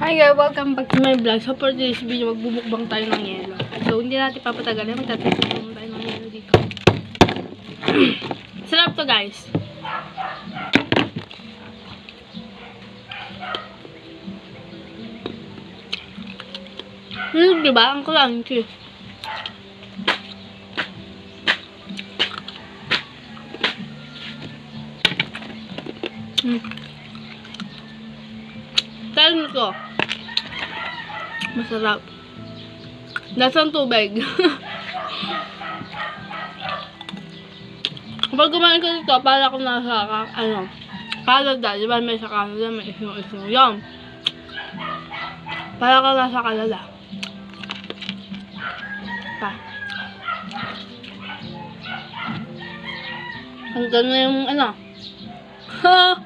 Hi guys, welcome back to my vlog. So for this video, magbubukbang tayo ng yelo. So hindi natin papatagalin, magtatapos tayo ng yelo dito. Sarap to guys. Diba? Ang crunchy. Tayo nito. Masarap. Lasang tubig. Kapag kumain ko dito, para ako nasa, Canada. Diba may sa Canada, may isong-isong. Yan. Para ako nasa Canada. Pa. Hanggang na yung, Ha!